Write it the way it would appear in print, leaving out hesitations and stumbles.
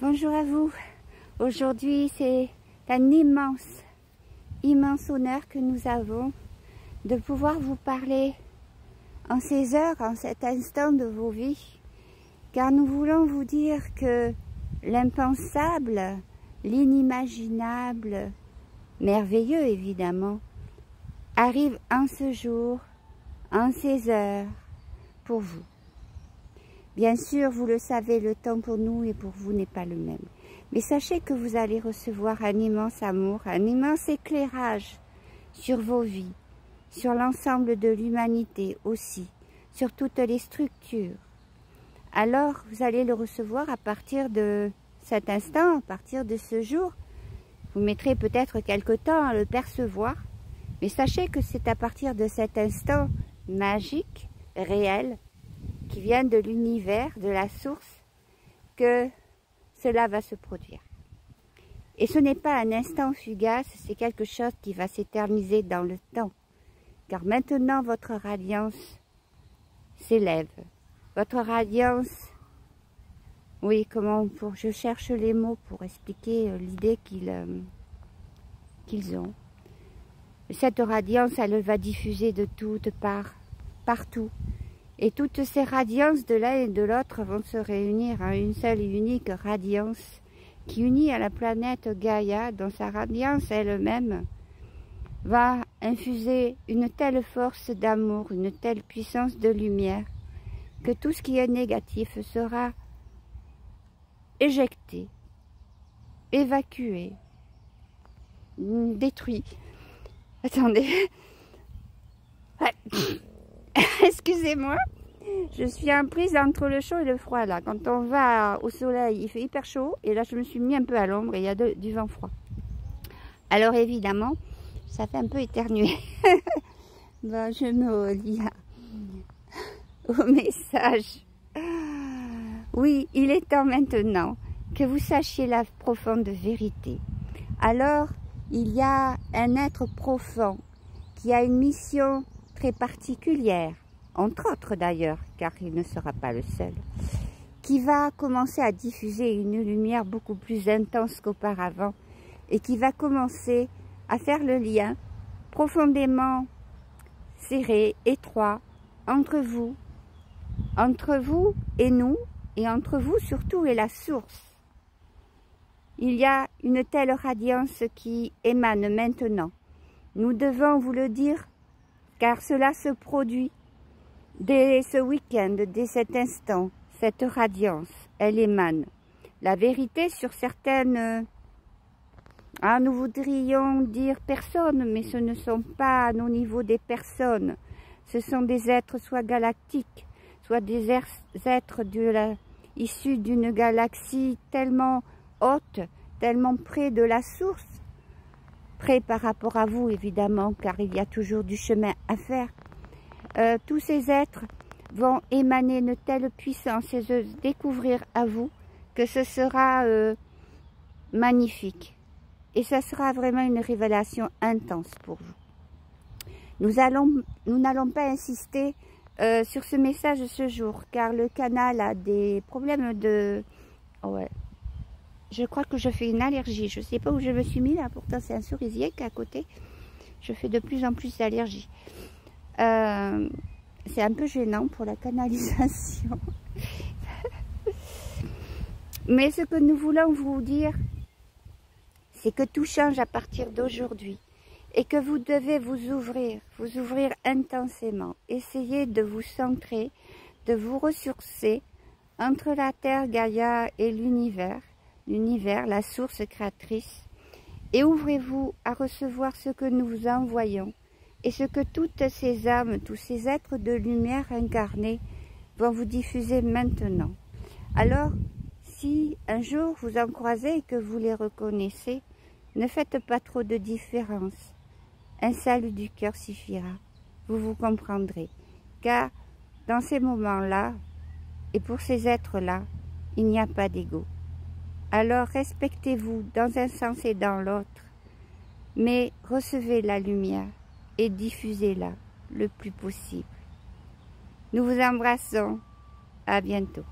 Bonjour à vous. Aujourd'hui, c'est un immense honneur que nous avons de pouvoir vous parler en ces heures, en cet instant de vos vies, car nous voulons vous dire que l'impensable, l'inimaginable, merveilleux évidemment, arrive en ce jour, en ces heures, pour vous. Bien sûr, vous le savez, le temps pour nous et pour vous n'est pas le même. Mais sachez que vous allez recevoir un immense amour, un immense éclairage sur vos vies, sur l'ensemble de l'humanité aussi, sur toutes les structures. Alors, vous allez le recevoir à partir de cet instant, à partir de ce jour. Vous mettrez peut-être quelque temps à le percevoir, mais sachez que c'est à partir de cet instant magique, réel, qui vient de l'univers, de la source, que cela va se produire. Et ce n'est pas un instant fugace, c'est quelque chose qui va s'éterniser dans le temps. Car maintenant, votre radiance s'élève. Votre radiance, oui, je cherche les mots pour expliquer l'idée qu'ils ont. Cette radiance, elle va diffuser de toutes parts, partout. Et toutes ces radiances de l'un et de l'autre vont se réunir en une seule et unique radiance qui unit à la planète Gaïa, dont sa radiance elle-même va infuser une telle force d'amour, une telle puissance de lumière, que tout ce qui est négatif sera éjecté, évacué, détruit. Attendez. Excusez-moi, je suis en prise entre le chaud et le froid là. Quand on va au soleil, il fait hyper chaud et là je me suis mis un peu à l'ombre et il y a du vent froid. Alors évidemment, ça fait un peu éternuer. Bon, je me relis au message. Oui, il est temps maintenant que vous sachiez la profonde vérité. Alors, il y a un être profond qui a une mission très particulière, entre autres d'ailleurs, car il ne sera pas le seul, qui va commencer à diffuser une lumière beaucoup plus intense qu'auparavant et qui va commencer à faire le lien profondément serré, étroit, entre vous et nous, et entre vous surtout et la source. Il y a une telle radiance qui émane maintenant. Nous devons vous le dire, car cela se produit dès ce week-end, dès cet instant. Cette radiance, elle émane. La vérité sur certaines, nous voudrions dire personnes, mais ce ne sont pas à nos niveaux des personnes. Ce sont des êtres soit galactiques, soit des êtres issus d'une galaxie tellement haute, tellement près de la source, près par rapport à vous évidemment, car il y a toujours du chemin à faire. Tous ces êtres vont émaner une telle puissance et se découvrir à vous que ce sera magnifique. Et ça sera vraiment une révélation intense pour vous. Nous n'allons pas insister sur ce message ce jour, car le canal a des problèmes de... Ouais. Je crois que je fais une allergie. Je ne sais pas où je me suis mis là. Pourtant, c'est un cerisier qui est à côté. Je fais de plus en plus d'allergies. C'est un peu gênant pour la canalisation. Mais ce que nous voulons vous dire, c'est que tout change à partir d'aujourd'hui. Et que vous devez vous ouvrir intensément. Essayez de vous centrer, de vous ressourcer entre la Terre, Gaïa et l'univers, la source créatrice, et ouvrez-vous à recevoir ce que nous vous envoyons et ce que toutes ces âmes, tous ces êtres de lumière incarnés vont vous diffuser maintenant. Alors, si un jour vous en croisez et que vous les reconnaissez, ne faites pas trop de différence. Un salut du cœur suffira, vous vous comprendrez, car dans ces moments-là, et pour ces êtres-là, il n'y a pas d'ego. Alors respectez-vous dans un sens et dans l'autre, mais recevez la lumière et diffusez-la le plus possible. Nous vous embrassons, à bientôt.